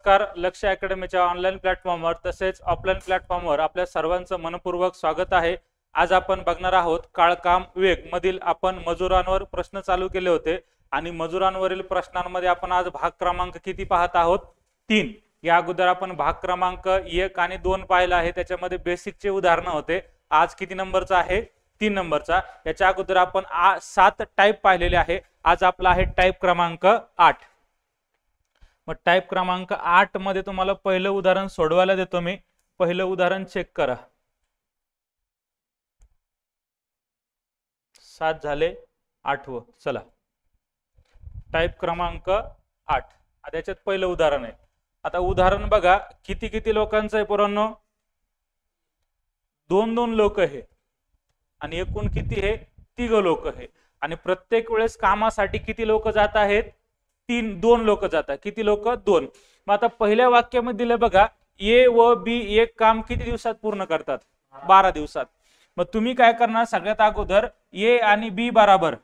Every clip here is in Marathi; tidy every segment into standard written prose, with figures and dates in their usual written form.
नमस्कार. लक्ष अकॅडमीच्या ऑनलाईन प्लॅटफॉर्मवर तसेच ऑफलाईन प्लॅटफॉर्मवर आपल्या सर्वांचं मनपूर्वक स्वागत आहे. आज आपण बघणार आहोत काळ काम वेग मधील आपण मजुरांवर प्रश्न चालू केले होते आणि मजुरांवरील प्रश्नांमध्ये आपण आज भाग क्रमांक किती पाहत आहोत? 3. या अगोदर आपण भाग क्रमांक 1 आणि 2 पाहिला आहे, त्याच्यामध्ये बेसिकचे उदाहरण होते. आज किती नंबरचा आहे? 3 नंबरचा. याच्या अगोदर आपण 7 टाइप पाहिलेले आहे. आज आपला आहे टाइप क्रमांक 8. मग टाइप क्रमांक 8 मध्ये तुम्हाला पहिलं उदाहरण सोडवायला देतो मी. पहिलं उदाहरण चेक करा. 7 झाले, 8वं. चला, टाइप क्रमांक 8. आता याच्यात पहिलं उदाहरण आहे. आता उदाहरण बघा, किती किती लोकांचं आहे पोरांनो? 2-2 लोक आहे आणि एकूण किती आहे? 3 लोक आहे. आणि प्रत्येक वेळेस कामासाठी किती लोक जात आहेत? 2 लोक जातात. किती लोक? 2. मग आता पहिल्या वाक्यामध्ये दिलं बघा, ए व बी एक काम किती दिवसात पूर्ण करतात? 12 दिवसात. मग तुम्ही काय करणार? सगळ्यात अगोदर ए आणि बी बराबर,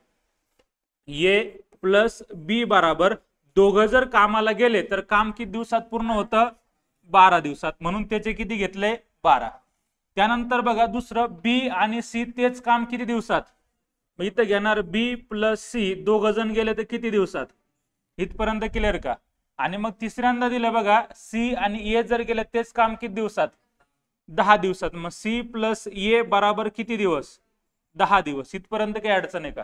ए प्लस बी बराबर, दोघं जर कामाला गेले तर काम किती दिवसात पूर्ण होतं? 12 दिवसात. म्हणून त्याचे किती घेतले? 12. त्यानंतर बघा दुसरं, बी आणि सी तेच काम किती दिवसात? मग इथं घेणार बी प्लस सी, दोघ जण गेले तर किती दिवसात? इथपर्यंत क्लिअर का? आणि मग तिसऱ्यांदा दिलं बघा, सी आणि ए जर गेले तेच काम किती दिवसात? 10 दिवसात. मग सी प्लस ए बराबर किती दिवस? 10 दिवस. इथपर्यंत काही अडचण आहे का?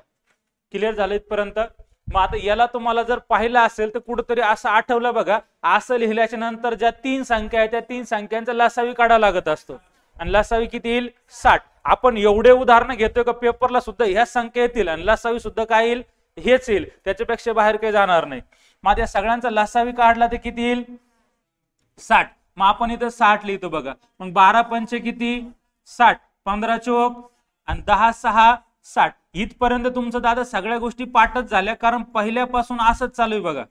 क्लिअर झालं इथपर्यंत? मग आता याला तुम्हाला जर पाहिलं असेल तर कुठंतरी असं आठवलं बघा, असं लिहिल्याच्या नंतर ज्या 3 संख्या आहेत त्या 3 संख्यांचा लसावी काढावा लागत असतो. आणि लसावी किती येईल? 60. आपण एवढे उदाहरणं घेतोय का पेपरला सुद्धा ह्या संख्या येतील आणि लसावी सुद्धा काय येईल? हेच येईल. त्याच्यापेक्षा बाहेर काही जाणार नाही. मग या सगळ्यांचा लसावी काढला तर किती येईल? 60. मग आपण इथं 60 लिहितो बघा. मग 12 पंचे किती? 60. 15 चोक आणि 10 6 60. इथपर्यंत तुमचं दादा सगळ्या गोष्टी पाठच झाल्या, कारण पहिल्यापासून असंच चालू आहे बघा.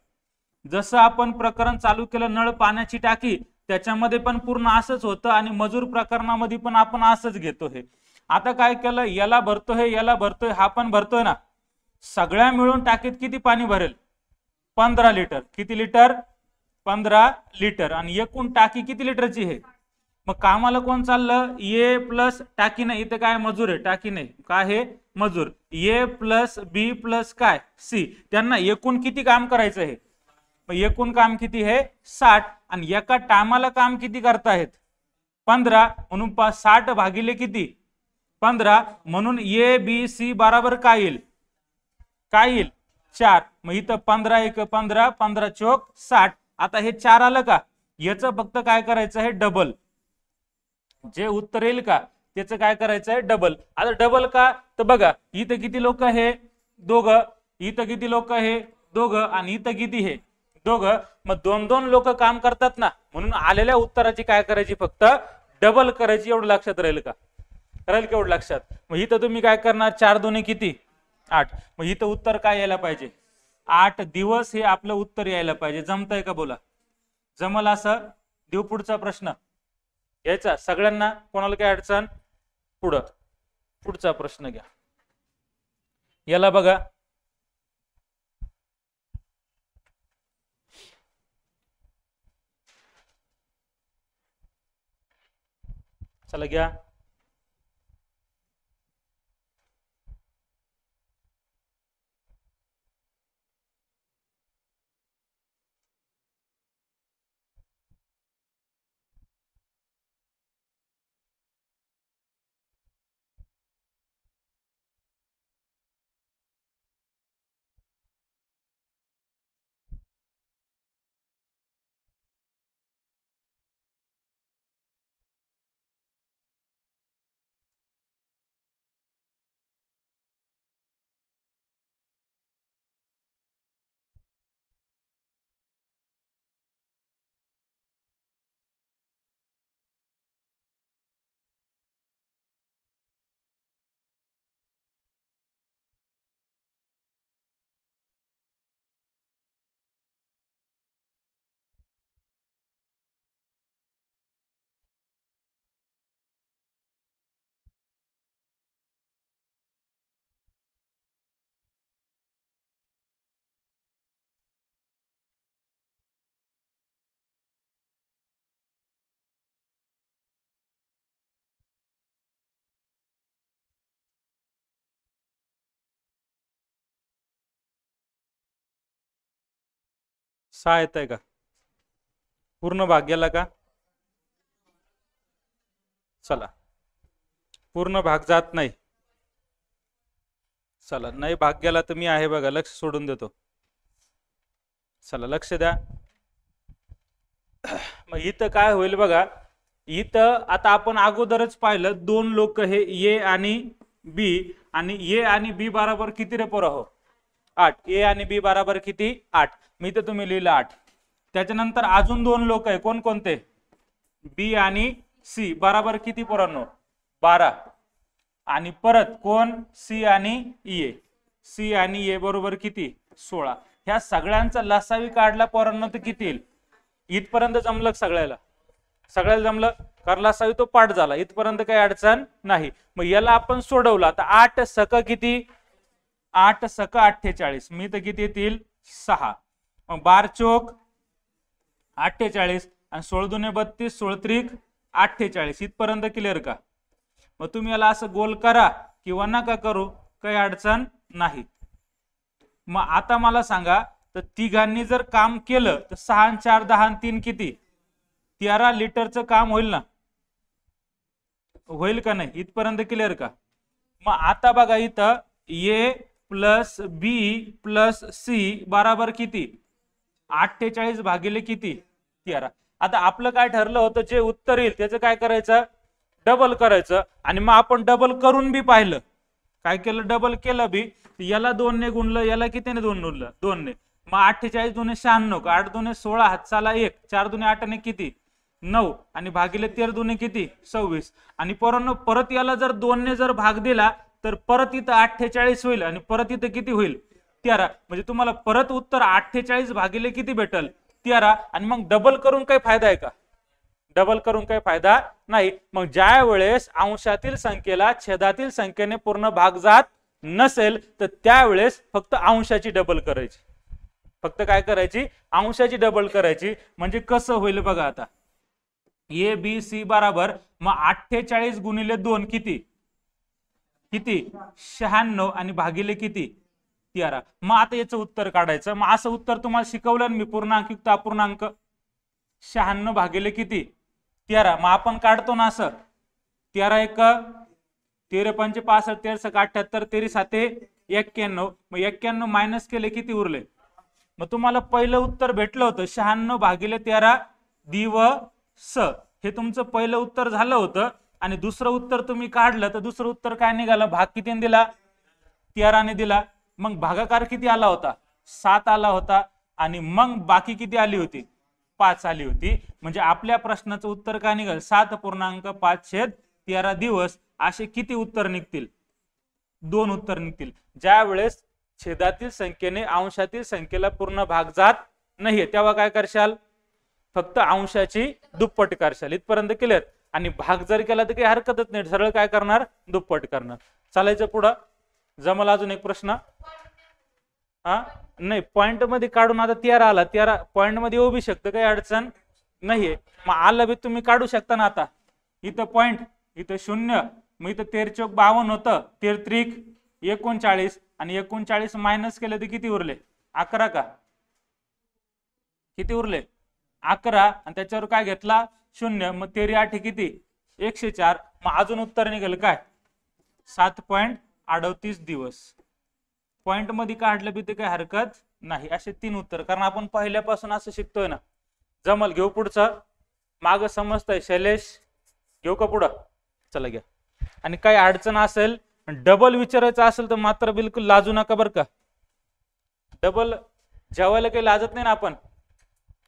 जसं आपण प्रकरण चालू केलं नळ पाण्याची टाकी, त्याच्यामध्ये पण पूर्ण असंच होतं आणि मजूर प्रकरणामध्ये पण आपण असंच घेतो. हे आता काय केलं, याला भरतोय याला भरतोय, हा पण भरतोय ना. सगळ्या मिळून टाकीत किती पाणी भरेल? 15 लिटर. किती लिटर? 15 लिटर. आणि एकूण टाकी किती लिटरची आहे? मग कामाला कोण चाललं? ए प्लस टाकी नाही, इथं काय मजूर आहे, टाकी नाही, काय आहे? मजूर. ए प्लस बी प्लस काय? सी. त्यांना एकूण किती काम करायचं आहे? मग एकूण काम किती आहे? 60. आणि एका टायमाला काम किती करतायत? 15. म्हणून 60 भागिले किती? 15. म्हणून ए बी सी बराबर काय येईल? काय येईल? 4. मग इथं 15 1 15, 15 चोक 60. आता हे 4 आलं का? याचं फक्त काय करायचं आहे? डबल. जे उत्तर येईल का त्याचं काय करायचं आहे? डबल. आता डबल का? तर बघा, इथं किती लोक आहे? दोघं. इथं किती लोक आहे? दोघं. आणि इथं किती आहे? दोघं. मग 2-2 लोक काम करतात ना, म्हणून आलेल्या उत्तराची काय करायची? फक्त डबल करायची. एवढं लक्षात राहील का? राहील का एवढं लक्षात? मग इथं तुम्ही काय करणार? 4 2 किती? 8. मग इथं उत्तर काय यायला पाहिजे? 8 दिवस हे आपलं उत्तर यायला पाहिजे. जमतंय का? बोला. जमल असं? देऊ पुढचा प्रश्न यायचा सगळ्यांना? कोणाला काय अडचण? पुढचा प्रश्न घ्या. याला बघा, चला घ्या. 6 येत आहे का? पूर्ण भाग गेला का? चला, पूर्ण भाग जात नाही. चला, नाही भाग गेला तर मी आहे बघा, लक्ष सोडून देतो. चला लक्ष द्या. मग इथं काय होईल बघा, इथं आता आपण अगोदरच पाहिलं दोन लोक हे ए आणि बी, आणि ए आणि बी बरोबर किती रे पोरांनो? 8. ए आणि बी बरोबर किती? 8. मी तर तुम्ही लिहिलं 8. त्याच्यानंतर अजून दोन लोक आहे, कोण कोणते? बी आणि सी बरोबर किती पोरांनो? 12. आणि परत कोण? सी आणि ए. सी आणि ए बरोबर किती? 16. ह्या सगळ्यांचा लसावी काढला पोरांनो तर किती येईल? इथपर्यंत जमलं सगळ्याला? सगळ्याला जमलं, कारण लसावी तो पाठ झाला, इथपर्यंत काही अडचण नाही. मग याला आपण सोडवलं. आता 8 सक किती? 8 सक 48. मी तर किती येतील? 6. मग 12 चोक 48 आणि 16 दुने 32, 16 त्रिक 48. इथपर्यंत क्लिअर का? मग तुम्ही याला असं गोल करा किंवा नका करू, काही अडचण नाही. मग आता मला सांगा, तर तिघांनी जर काम केलं तर 6 आणि 4 10 आणि 3 किती? 13 लिटरचं काम होईल ना? होईल का नाही? इथपर्यंत क्लिअर का? मग आता बघा इथं ए प्लस बी प्लस सी बराबर किती? 48 भागिले किती? 13. आता आपलं काय ठरलं होतं, जे उत्तर येईल त्याचं काय करायचं? डबल करायचं. आणि मग आपण डबल करून बी पाहिलं. काय केलं? डबल केलं बी. याला 2 ने गुणलं, याला कितीने गुणलं? 2 ने. मग 48 दुने 96, 8 दुने 16, हातचाला 1, 4 दुने 8 ने किती? 9, आणि भागिले 13 दुने किती? 26. आणि पोरांनो परत याला जर 2 ने जर भाग दिला तर परत इथं 48 होईल, आणि परत इथं किती होईल? 13. म्हणजे तुम्हाला परत उत्तर 48 भागिले किती भेटल? 13. आणि मग डबल करून काही फायदा आहे का? डबल करून काही फायदा नाही. मग ज्या वेळेस अंशातील संख्येला छेदातील संख्येने पूर्ण भाग जात नसेल तर त्यावेळेस फक्त अंशाची डबल करायची. फक्त काय करायची? अंशाची डबल करायची. म्हणजे कसं होईल बघा आता, ए बी सी बराबर, मग 48 गुणिले 2 किती? किती? 96, आणि भागिले किती? 13. मग आता याचं उत्तर काढायचं. मग असं उत्तर तुम्हाला शिकवलं मी, पूर्णांक युक्त अपूर्णांक. 96 भागिले किती? 13. मग आपण काढतो ना असं, 13 एक 13 पंचे 65, 13 सक 78, 13 साते 91. मग 91 मायनस केले किती उरले? मग तुम्हाला पहिलं उत्तर भेटलं होतं 96 भागिले 13 दिवस. हे तुमचं पहिलं उत्तर झालं होतं. आणि दुसरं उत्तर तुम्ही काढलं तर दुसरं उत्तर काय निघालं? भाग कितीने दिला? 13 ने दिला. मग भागाकार किती आला होता? 7 आला होता. आणि मग बाकी किती आली होती? 5 आली होती. म्हणजे आपल्या प्रश्नाचं उत्तर काय निघाल? 7.5/13 दिवस. असे किती उत्तर निघतील? 2 उत्तर निघतील. ज्या वेळेस छेदातील संख्येने अंशातील संख्येला पूर्ण भाग जात नाहीये तेव्हा काय करशाल? फक्त अंशाची दुप्पट करशाल. इथपर्यंत क्लिअर? आणि भाग जर केला तर काही हरकतच नाही, सरळ काय करणार? दुप्पट करणार. चालायचं पुढं. जमला अजून एक प्रश्न? हा नाही, पॉइंट मध्ये काढून आता 13 आला, 13 पॉइंट मध्ये येऊ बी शकतं, काही अडचण नाहीये. मग आलं बी तुम्ही काढू शकता ना. आता इथं पॉइंट, इथं 0, मग इथं 13 चौक 52 होतं, 13 त्रिक 39, आणि 39 मायनस केलं तर किती उरले? 11 का? किती उरले? 11. आणि त्याच्यावर काय घेतला? 0. मग 13 8 किती? 104. मग अजून उत्तर निघेल काय? 7.38 दिवस. पॉइंट मध्ये काढलं बी ते काही हरकत नाही. असे 3 उत्तर, कारण आपण पहिल्यापासून असं शिकतोय ना. जमल? घेऊ पुढचं? माग समजतंय शैलेश? घेऊ का पुढं? चला घ्या. आणि काही अडचण असेल, डबल विचारायचं असेल तर मात्र बिलकुल लाजू नका बरं का. डबल जेवायला काही लाजत नाही ना आपण.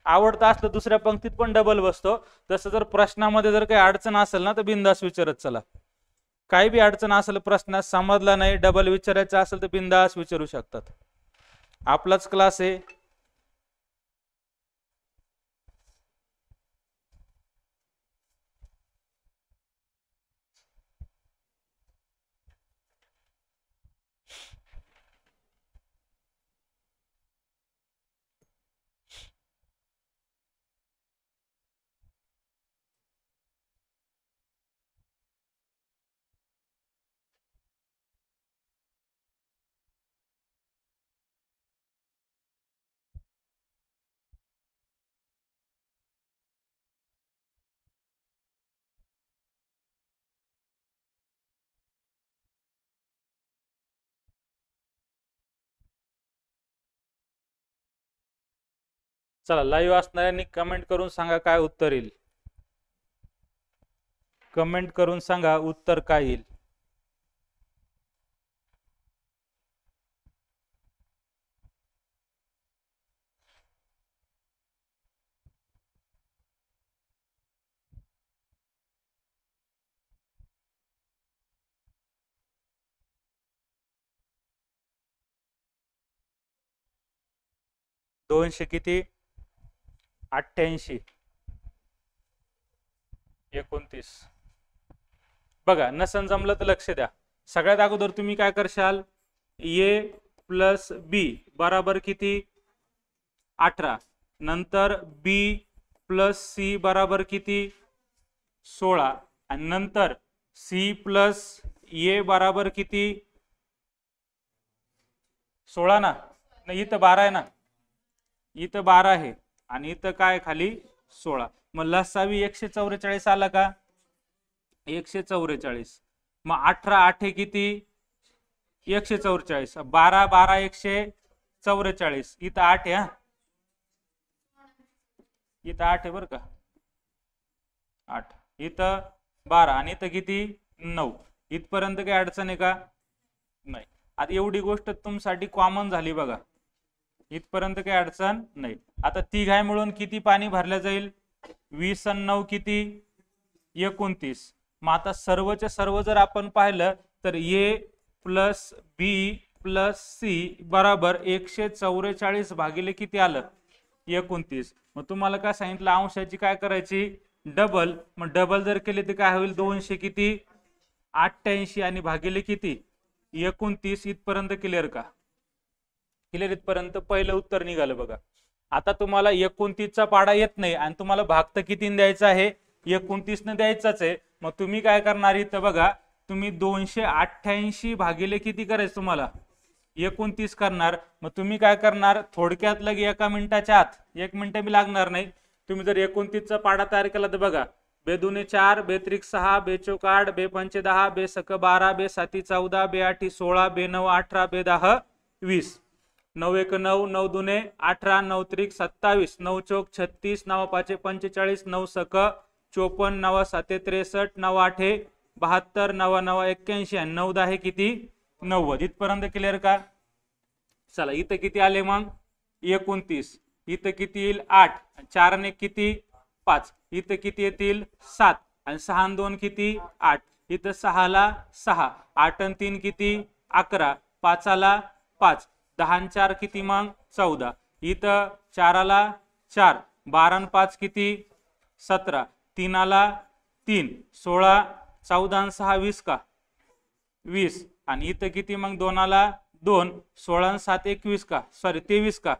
आवडतं असलं दुसऱ्या पंक्तीत पण डबल बसतो. तसं जर प्रश्नामध्ये जर काही अडचण असेल ना तर बिंदास विचारत चला. काही बी अडचण असेल, प्रश्नात समजला नाही, डबल विचारायचं असेल तर बिंदास विचारू शकतात. आपलाच क्लास आहे. चला लाईव्ह असणाऱ्यांनी कमेंट करून सांगा काय उत्तर येईल. कमेंट करून सांगा उत्तर काय येईल. दोनशे किती 88 29. बघा नसन जमलं तर लक्ष द्या. सगळ्यात अगोदर तुम्ही काय करशाल, ए प्लस बी बराबर किती 18, नंतर बी प्लस सी बराबर किती 16, आणि नंतर सी प्लस ए बराबर किती 16 ना. नाही इथं 12 आहे ना, इथं 12 आहे आणि इथं काय खाली 16. मग लसावी 144 आला का 144. मग 18 8 किती 144, 12 12 144. इथं 8 आहे, इथं 8 आहे बरं का, 8. इथं 12 आणि इथं किती 9. इथपर्यंत काही अडचण आहे का नाही. आता एवढी गोष्ट तुमच्यासाठी कॉमन झाली बघा, इथपर्यंत काही अडचण नाही. आता तिघाय मिळून किती पाणी भरलं जाईल 20 आणि 9 किती 29. मग आता सर्वच्या सर्व जर आपण पाहिलं तर ए प्लस बी प्लस सी बराबर 144 भागिले किती आलं 29. मग तुम्हाला काय सांगितलं अंशाची काय करायची डबल. मग डबल जर केले तर काय होईल 200 किती 88 आणि भागिले किती 29. इथपर्यंत क्लिअर का, क्लिअर इथपर्यंत पहिलं उत्तर निघालं बघा. आता तुम्हाला 29चा पाडा येत नाही आणि तुम्हाला भाग तर किती द्यायचा आहे 29 ने द्यायचाच आहे. मग तुम्ही काय करणार इथं बघा, तुम्ही 288 भागिले किती करायचं तुम्हाला 29 करणार. मग तुम्ही काय करणार थोडक्यात लगे 1 मिनिटाच्या आत, 1 मिनिट बी लागणार नाही. तुम्ही जर 29चा पाडा तयार केला तर बघा, बे 2 4, बे 3 6, बे 4 8, बे 5 10, बे 6 12, बे 7 14, बे 8 16, बे 9 18, बे 10 20. 9 1 9, 9 2 18, 9 3 27, 9 4 36, 9 5 45, 9 6 54, 9 7 63, 9 8 72, 9 9 81 आणि 9 10 किती 90. इथपर्यंत क्लिअर का. चला इथं किती आले मग 29. इथं किती येईल 8, 4 ने किती 5, इथं किती येतील 7 आणि 6 आणि 2 किती 8. इथं 6 ला 6, 8 आणि 3 किती 11, 5 ला 5, 10 आणि 4 किती मग 14. इथं 4 ला 4, 12 आणि 5 किती 17, 3 ला 3, 16, 14 आणि 6 20 का 20. आणि इथं किती मग 2 ला 2, 16 आणि 7 21 का, सॉरी 23 का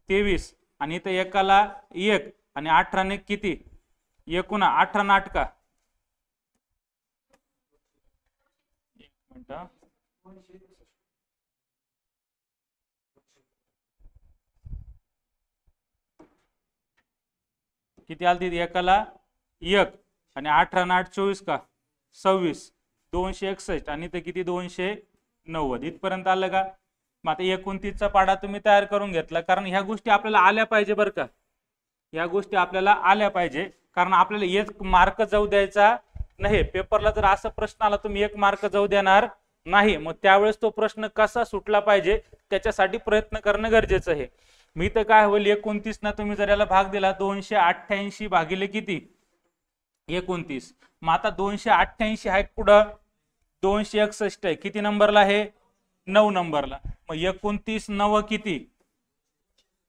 23. आणि इथं 1 ला 1 आणि 18 ने किती 18 आणि 8 का. एक मिनिट, किती आलती 1 ला 1 आणि 18 आणि 8 24 का 26, 261 आणि इथं किती 290. इथपर्यंत आलं का. मग आता 29चा पाडा तुम्ही तयार करून घेतला, कारण ह्या गोष्टी आपल्याला आल्या पाहिजे बरं का, ह्या गोष्टी आपल्याला आल्या पाहिजे. कारण आपल्याला 1 मार्क जाऊ द्यायचा नाही. पेपरला जर असा प्रश्न आला तुम्ही 1 मार्क जाऊ देणार नाही. मग त्यावेळेस तो प्रश्न कसा सुटला पाहिजे त्याच्यासाठी प्रयत्न करणं गरजेचं आहे. मी तर काय होईल 29 ना तुम्ही जर याला भाग दिला 288 भागिले किती 29. मग आता 288 आहे कुठं 261 आहे, किती नंबरला आहे 9 नंबरला. मग 29 9 किती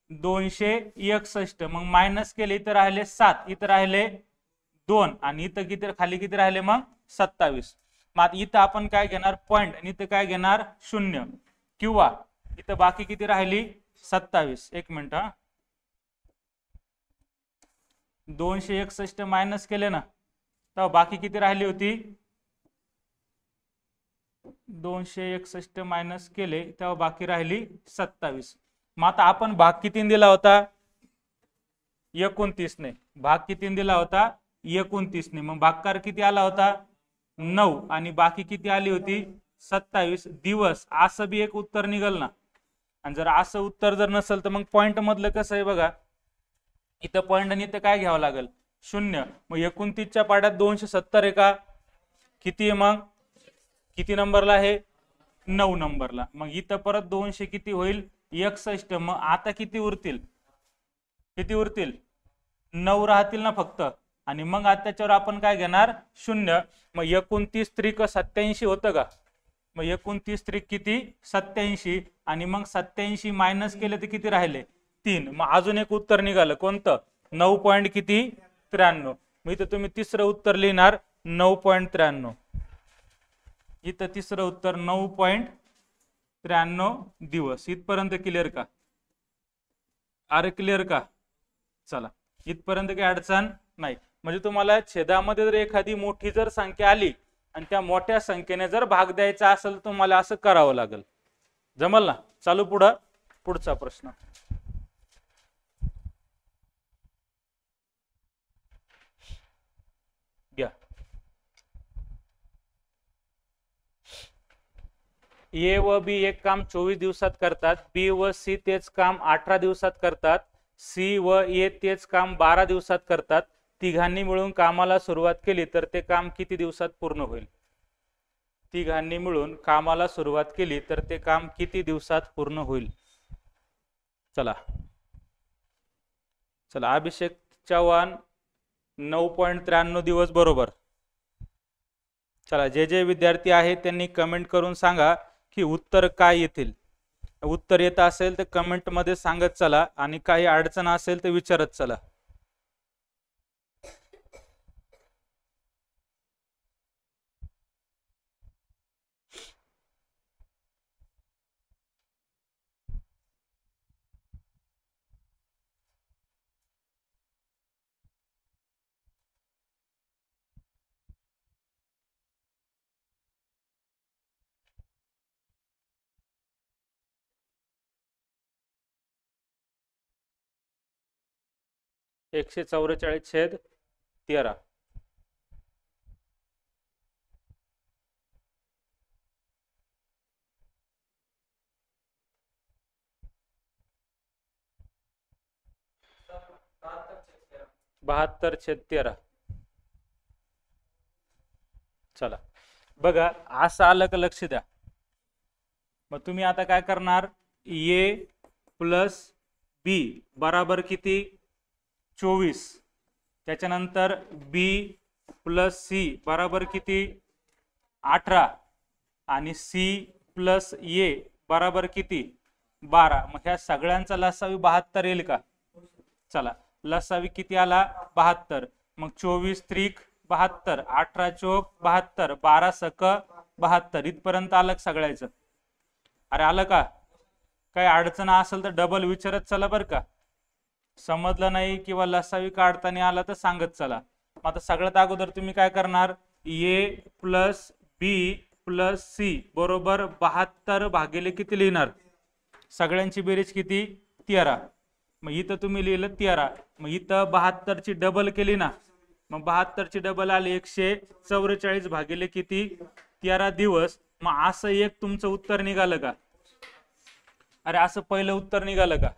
261. मग मायनस केले इथं राहिले 7, इथं राहिले 2 आणि इथं किती खाली किती राहिले मग 27. मग इथं आपण काय घेणार पॉइंट आणि इथं काय घेणार 0, किंवा इथं बाकी किती राहिली 27. एक मिनिट हा, 261 मायनस केले ना तर बाकी किती राहिली होती 261 मायनस केले तेव्हा बाकी राहिली 27. मग आता आपण भाग किती दिला होता 29 ने, भाग किती दिला होता 29 ने. मग भागकार किती आला होता 9 आणि बाकी किती आली होती 27 दिवस. असं बी एक उत्तर निघल ना. आणि जर असं उत्तर जर नसेल तर मग पॉइंट मधलं कसं आहे बघा, इथं पॉईंट आणि इथं काय घ्यावं लागेल 0. मग 29च्या पाड्यात 270 आहे का, किती आहे मग, किती नंबरला आहे 9 नंबरला. मग इथं परत 200 किती होईल 61. मग आता किती उरतील, किती उरतील 9 राहतील ना फक्त. आणि मग आता त्याच्यावर आपण काय घेणार 0. मग 29 त्रिक 87 होतं का, मग 29 त्रिक किती 87. आणि मग 87 मायनस केले तर किती राहिले 3. मग अजून एक उत्तर निघालं कोणतं 9 पॉईंट किती 93. मग इथं तुम्ही तिसरं उत्तर लिहिणार 9.93. इथं तिसरं उत्तर 9.93 दिवस. इथपर्यंत क्लिअर का, अरे क्लिअर का. चला इथपर्यंत काही अडचण नाही. म्हणजे तुम्हाला छेदामध्ये जर एखादी मोठी जर संख्या आली आणि त्या मोठ्या संख्येने जर भाग द्यायचा असेल तर तुम्हाला असं करावं लागेल. जमल ना. चालू पुढचा प्रश्न. घ्या. ए व बी एक काम 24 दिवसात करतात, बी व सी तेच काम 18 दिवसात करतात, सी व ए तेच काम 12 दिवसात करतात. तिघांनी मिळून कामाला सुरुवात केली तर ते काम किती दिवसात पूर्ण होईल. तिघांनी मिळून कामाला सुरुवात केली तर ते काम किती दिवसात पूर्ण होईल. चला चला अभिषेक चव्हाण 9.93 दिवस बरोबर. चला जे जे विद्यार्थी आहेत त्यांनी कमेंट करून सांगा की उत्तर काय येतील. उत्तर येत असेल तर कमेंट मध्ये सांगत चला आणि काही अडचण असेल तर विचारत चला. - 144/13. (72/13). चला बघा असं आलं का लक्ष द्या. मग तुम्ही आता काय करणार ए प्लस बी बराबर किती 24. त्याच्यानंतर बी प्लस सी बराबर किती 18 आणि सी प्लस ए बराबर किती 12. मग ह्या सगळ्यांचा लसावी 72 येईल का. चला लसावी किती आला 72. मग 24 त्रिक 72, 18 चोक 72, 12 सक 72. इथपर्यंत आलं सगळ्याचं. अरे आलं का. काही अडचण असेल तर डबल विचारत चला बरं का. समजलं नाही किंवा लसावी काढताना आला तर सांगत चला. आता सगळ्यात अगोदर तुम्ही काय करणार ए प्लस बी प्लस सी बरोबर 72 भागिले किती लिहिणार सगळ्यांची बेरीज किती 13. मग इथं तुम्ही लिहिलं 13. मग इथं 72 ची डबल केली ना. मग 72 ची डबल आली 144 भागिले किती 13 दिवस. मग असं एक तुमचं उत्तर निघालं का. अरे असं पहिलं उत्तर निघालं का.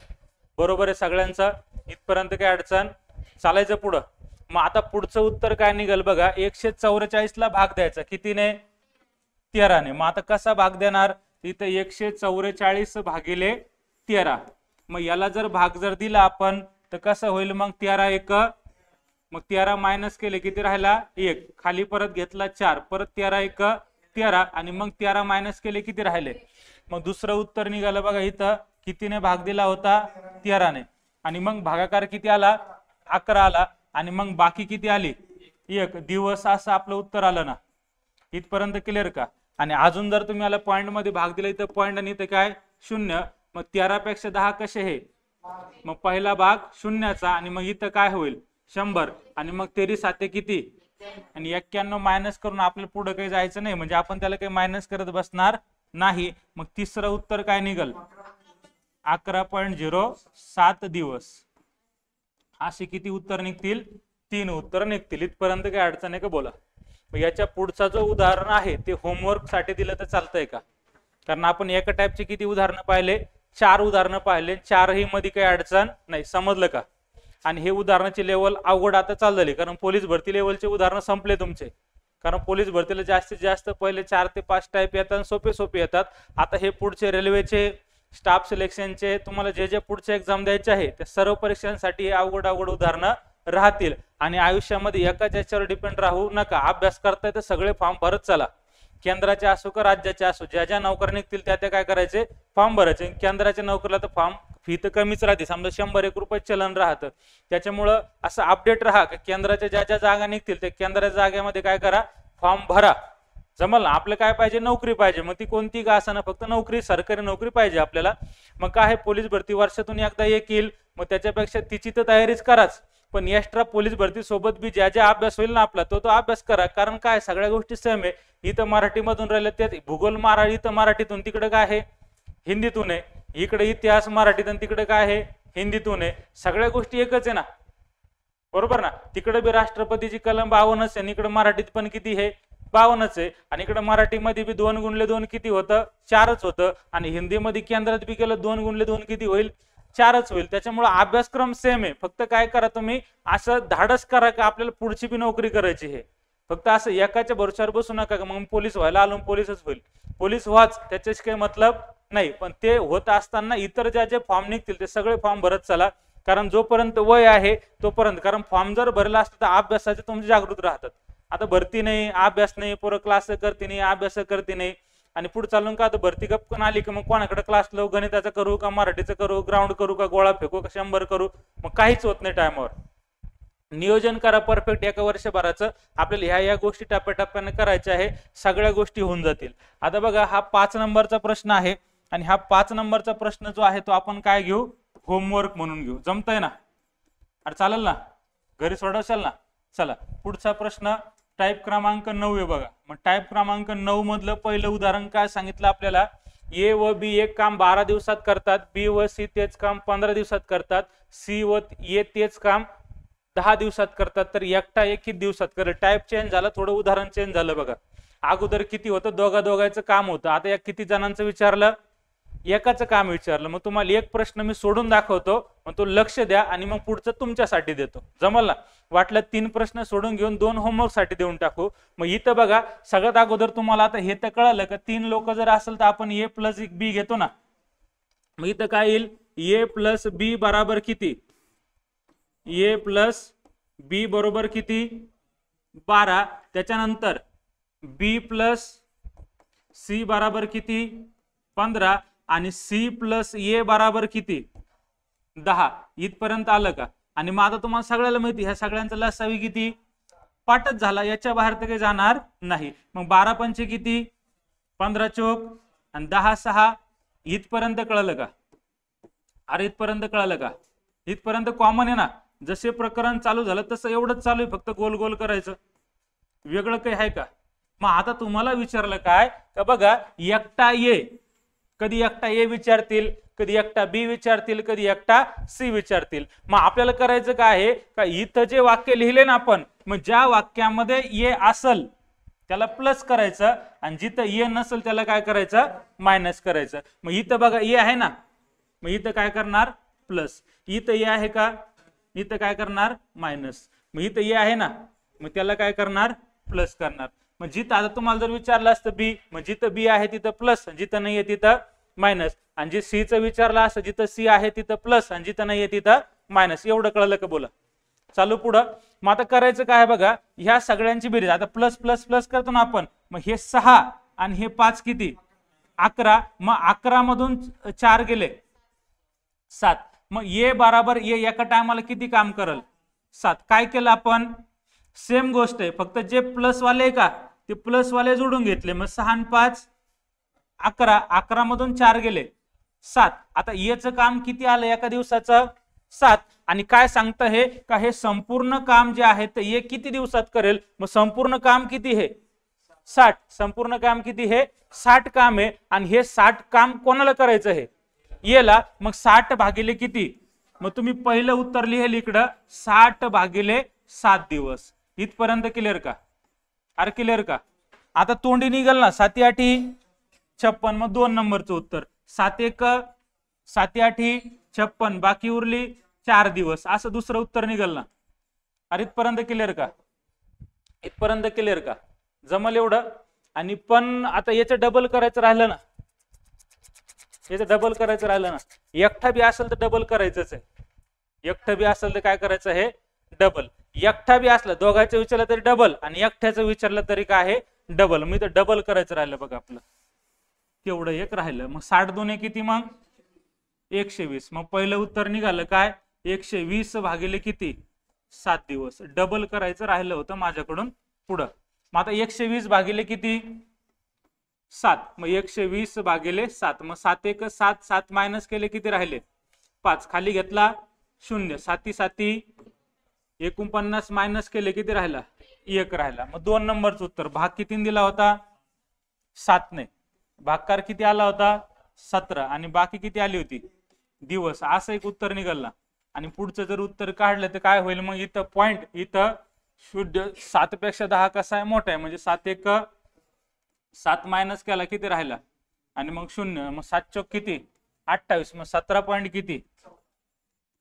बरोबर आहे सगळ्यांचं. इथपर्यंत काय अडचण. चालायचं पुढं. मग आता पुढचं उत्तर काय निघाल बघा 144 ला भाग द्यायचा कितीने 13 ने. मग आता कसा भाग देणार इथं 144 भागिले 13. मग याला जर भाग जर दिला आपण तर कसं होईल मग 13 एक. मग 13 मायनस केले किती राहिला 1. खाली परत घेतला 4. परत 13 एक 13 आणि मग 13 मायनस केले किती राहिले. मग दुसरं उत्तर निघालं बघा इथं कितीने भाग दिला होता 13 ने. आणि मग भागाकार किती आला 11 आला. आणि मग बाकी किती आली 1 दिवस. असं आपलं उत्तर आलं ना. इथपर्यंत क्लिअर का. आणि अजून जर तुम्ही याला पॉइंट मध्ये भाग दिला इथं पॉइंट आणि इथं काय 0. मग 13 पेक्षा 10 कसे हे. मग पहिला भाग शून्याचा आणि मग इथं काय होईल 100. आणि मग 13 साते किती आणि 91 मायनस करून आपल्याला पुढे काही जायचं नाही. म्हणजे आपण त्याला काही मायनस करत बसणार नाही. मग तिसरं उत्तर काय निघल 11.07 दिवस. असे किती उत्तर निघतील 3 उत्तर निघतील. इथपर्यंत काही अडचण आहे का बोला. याच्या पुढचा जो उदाहरण आहे ते होमवर्क साठी दिलं तर चालतंय का. कारण आपण एका टाईपचे किती उदाहरणं पाहिले 4 उदाहरणं पाहिले. 4ही मध्ये काही अडचण नाही. समजलं का. आणि हे उदाहरणाची लेवल अवघड आता चालू झाली, कारण पोलीस भरती लेवलचे उदाहरण संपले तुमचे. कारण पोलीस भरतीला जास्तीत जास्त पहिले 4 ते 5 टाईप येतात, सोपे सोपे येतात. आता हे पुढचे रेल्वेचे, स्टाफ सिलेक्शनचे, तुम्हाला जे जे पुढचे एक्झाम द्यायचे आहे त्या सर्व परीक्षांसाठी हे अवघड अवघड उदाहरणं राहतील. आणि आयुष्यामध्ये एकाच याच्यावर डिपेंड राहू नका. अभ्यास करताय तर सगळे फॉर्म भरत चला, केंद्राचे असो का राज्याचे असो. ज्या ज्या नोकऱ्या निघतील त्या त्या काय करायचे, फॉर्म भरायचे. केंद्राच्या नोकरीला तर फॉर्म फी तर कमीच राहते, समजा 100-1 रुपये चलन राहतं. त्याच्यामुळं असं अपडेट राहा की केंद्राच्या ज्या ज्या जागा निघतील त्या केंद्राच्या जागेमध्ये काय करा, फॉर्म भरा. जमल ना. आपलं काय पाहिजे, नोकरी पाहिजे. मग ती कोणती का असं ना, फक्त नोकरी, सरकारी नोकरी पाहिजे आपल्याला. मग काय, पोलीस भरती वर्षातून एकदा येईल, मग त्याच्यापेक्षा तिची तर तयारीच कराच. पण एक्स्ट्रा पोलीस भरती सोबत बी ज्या ज्या अभ्यास होईल ना आपला तो अभ्यास करा. कारण काय, सगळ्या गोष्टी सेम आहे. इथं मराठीमधून राहिलं, त्यात भूगोल मारा इथं मराठीतून, तिकडे काय आहे हिंदीतून आहे. इकडे इतिहास मराठीतून, तिकडे काय आहे हिंदीतून आहे. सगळ्या गोष्टी एकच आहे ना, बरोबर ना. तिकडे बी राष्ट्रपतीची कलम 52 आहे, इकडे मराठीत पण किती आहे, 52 आहे. आणि इकडे मराठीमध्ये बी 2 गुणिले 2 किती होतं, 4च होतं. आणि हिंदीमध्ये केंद्रात बी केलं 2 गुणिले 2 किती होईल, 4च होईल. त्याच्यामुळे अभ्यासक्रम सेम आहे. फक्त काय करा, तुम्ही असं धाडस करा की आपल्याला पुढची बी नोकरी करायची आहे. फक्त असं एकाच्या भरोश्यावर बसू नका मग पोलीस व्हायला आलो पोलीसच होईल. पोलीस व्हाच त्याच्याशी काही मतलब नाही. पण ते होत असताना इतर ज्या जे फॉर्म निघतील ते सगळे फॉर्म भरत चला. कारण जोपर्यंत वय आहे तोपर्यंत, कारण फॉर्म जर भरला असतं तर अभ्यासाचे तुमचे जागृत राहतात. आता भरती नाही, अभ्यास नाही, पोरं क्लास करते नाही, अभ्यास करते नाही. आणि पुढे चालून का आता भरती गपकन आली की मग कोणाकडे क्लास लावू, गणिताचं करू का मराठीचं करू, ग्राउंड करू का गोळा फेकू का 100 करू, मग काहीच होत नाही टायमावर. नियोजन करा परफेक्ट एका वर्षभराचं. आपल्याला ह्या गोष्टी टप्प्याटप्प्याने करायच्या आहे, सगळ्या गोष्टी होऊन जातील. आता बघा, हा 5 नंबरचा प्रश्न आहे. आणि हा 5 नंबरचा प्रश्न जो आहे तो आपण काय घेऊ, होमवर्क म्हणून घेऊ. जमतंय ना, अरे चालेल ना, घरी सोडवशाल ना. चला पुढचा प्रश्न टाईप क्रमांक 9 आहे बघा. मग टाईप क्रमांक 9 मधलं पहिलं उदाहरण काय सांगितलं आपल्याला, ए व बी एक काम 12 दिवसात करतात, बी व सी तेच काम 15 दिवसात करतात, सी व ए तेच काम 10 दिवसात करतात, तर एकटा एक किती दिवसात करेल. टाईप चेंज झाला, थोडं उदाहरण चेंज झालं बघा. अगोदर किती होतं, दोघांचं काम होतं. आता या किती जणांचं विचारलं, एकाचं काम विचारलं. मग तुम्हाला एक प्रश्न मी सोडून दाखवतो, मग तो लक्ष द्या आणि मग पुढचं तुमच्यासाठी देतो. जमल ना. वाटलं 3 प्रश्न सोडून घेऊन 2 होमवर्क साठी देऊन टाकू. मग इथं बघा, सगळ्यात अगोदर तुम्हाला आता हे तर कळलं का 3 लोक जर असेल तर आपण ए प्लस बी घेतो ना. मग इथं काय येईल, ए प्लस बी बरोबर किती, ए प्लस बी बरोबर किती 12. त्याच्यानंतर बी प्लस सी बरोबर किती 15 आणि सी प्लस ए बरोबर किती 10. इथपर्यंत आलं का. आणि मग आता तुम्हाला सगळ्याला माहिती ह्या सगळ्यांचा लसावी किती, पाठच झाला, याच्या बाहेर तर काही जाणार नाही. मग 12 पंचे किती 15 चोक आणि 10 6. इथपर्यंत कळलं का, अरे इथपर्यंत कळलं का, इथपर्यंत कॉमन आहे ना. जसे प्रकरण चालू झालं तसं एवढंच चालू आहे, फक्त गोल गोल करायचं, वेगळं काही आहे का. मग आता तुम्हाला विचारलं काय का बघा, एकटा ए, कधी एकटा ए विचारतील, कधी एकटा बी विचारतील, कधी एकटा सी विचारतील. मग आपल्याला करायचं काय आहे का, इथं जे वाक्य लिहिले ना आपण, मग ज्या वाक्यामध्ये ए असल त्याला प्लस करायचं आणि जिथं ए नसेल त्याला काय करायचं, मायनस करायचं. मग इथं बघा ए आहे ना, मग इथं काय करणार प्लस. इथं ए आहे का, इथं काय करणार मायनस. मग इथं ए आहे ना, मग त्याला काय करणार प्लस करणार. मग जिथं आता तुम्हाला जर विचारलं असतं बी, मग जिथं बी आहे तिथं प्लस, जिथं नाही आहे तिथं मायनस. आणि जे सी चं विचारलं असतं, जिथं सी आहे तिथं प्लस आणि जिथं नाही आहे तिथं मायनस. एवढं कळलं का, बोला. चालू पुढं. मग आता करायचं काय बघा, ह्या सगळ्यांची बेरीज. आता प्लस प्लस प्लस करतो ना आपण, मग हे 6 आणि हे 5 किती 11. मग 11 मधून 4 गेले 7. मग ए बराबर ए एका टायमाला किती काम करल 7. काय केलं आपण, सेम गोष्ट आहे, फक्त जे प्लस वाले का ते प्लस वाले जोडून घेतले. मग 6 आणि 5 11. 11 मधून 4 गेले 7. आता एचं काम किती आलं एका दिवसाचं 7. आणि काय सांगतं हे का, हे संपूर्ण काम जे आहे ते हे किती दिवसात करेल. मग संपूर्ण काम किती हे 60. संपूर्ण काम किती हे 60 काम आहे. आणि हे 60 काम कोणाला करायचं हे येला. मग 60 भागिले किती, मग तुम्ही पहिलं उत्तर लिहेल इकडं 60 भागिले 7 दिवस. इथपर्यंत क्लिअर का, अरे क्लिअर का. आता तोंडी निघाल ना, 7 8 56. मग 2 नंबरचं उत्तर 7 1 7 8 56. बाकी उरली 4 दिवस असं दुसरं उत्तर निघाल ना. अरे इथपर्यंत क्लिअर का? इथपर्यंत क्लिअर का? जमल एवढं. आणि पण आता याचं डबल करायचं राहिलं ना, याचं डबल करायचं राहिलं ना, एकटा बी असेल तर डबल करायचंच आहे. एकटा बी असेल तर काय करायचं आहे? डबल. एकटा बी असलं, दोघांचं विचारलं तरी डबल आणि एकट्याचं विचारलं तरी काय आहे? डबल. मी तर डबल करायचं राहिलं बघा आपलं. तेवढं एक राहिलं. मग 60 दुने किती? मग 120. मग पहिलं उत्तर निघालं काय? 120 भागिले किती? 7 दिवस. डबल करायचं राहिलं होतं माझ्याकडून पुढं. मग आता 120 भागिले किती? 7. मग 120 भागिले 7. मग 7 1 7. 7 मायनस केले किती राहिले? 5. खाली घेतला 0. 7 7 49 मायनस केले किती राहिला? 1 राहिला. मग 2 नंबरचं उत्तर. भाग किती दिला होता? 7 ने. भागकार किती आला होता? 17. आणि बाकी किती आली होती? दिवस. असं एक उत्तर निघाला. आणि पुढचं जर उत्तर काढलं तर काय होईल? मग इथं पॉइंट, इथं शुद्ध 7 पेक्षा 10 कसा आहे? मोठा आहे. म्हणजे 7 1 7 मायनस केला किती राहिला? आणि मग 0. मग 7 चौक किती? 28. मग 17 पॉइंट किती?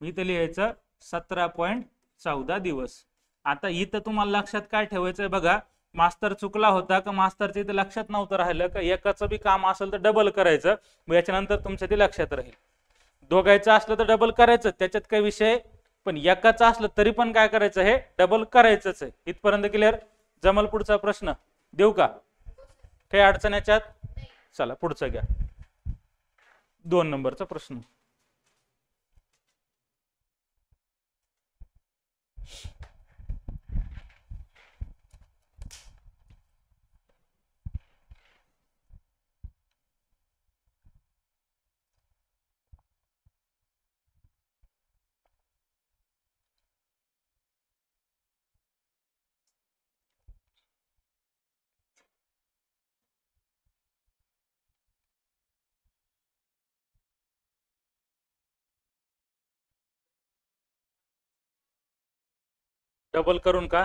इथं लिहायचं 17.14 दिवस. आता इथं तुम्हाला लक्षात काय ठेवायचंय बघा, मास्तर चुकला होता का मास्टरच्या इथं लक्षात नव्हतं राहिलं का एकाचं बी काम असेल तर डबल करायचं. मग याच्यानंतर तुमच्या ते लक्षात राहील. दोघायचं असलं तर डबल करायचं, त्याच्यात काही विषय. पण एकाचं असलं तरी पण काय करायचं? हे डबल करायचंच आहे. इथपर्यंत क्लिअर? जमल? पुढचा प्रश्न देऊ का? काही अडचण याच्यात? चला पुढचा घ्या. 2 नंबरचा प्रश्न. डबल करून का?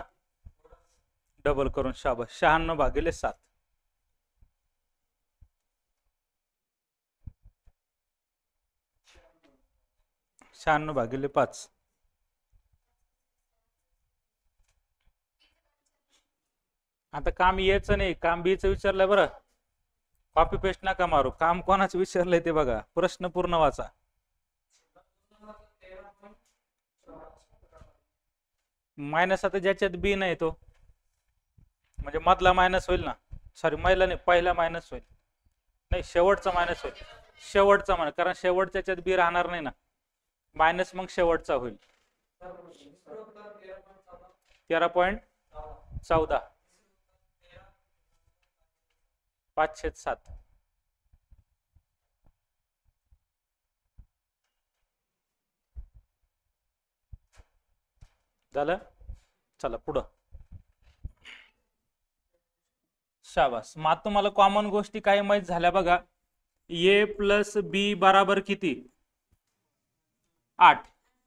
डबल करून. शाबास. 96 भागिले 7. शहाण्णव भागिले 5. आता काम यायचं नाही, काम बीचं विचारलंय बरं. कॉपी पेस्ट नका मारू. काम कोणाचं विचारलंय ते बघा. प्रश्न पूर्ण वाचा. मायनस आता ज्याच्यात बी नाही तो म्हणजे मधला मायनस होईल ना. सॉरी, महिला नाही, पहिला मायनस होईल. नाही, शेवटचा मायनस होईल. शेवटचा मायनस, कारण शेवटच्याच्यात बी राहणार नाही ना. मायनस मग शेवटचा होईल. 13.14. 5/7. झालं? चला पुढं. शाबास. मग तुम्हाला कॉमन गोष्टी काही माहित झाल्या बघा. ए प्लस बी बराबर किती? 8.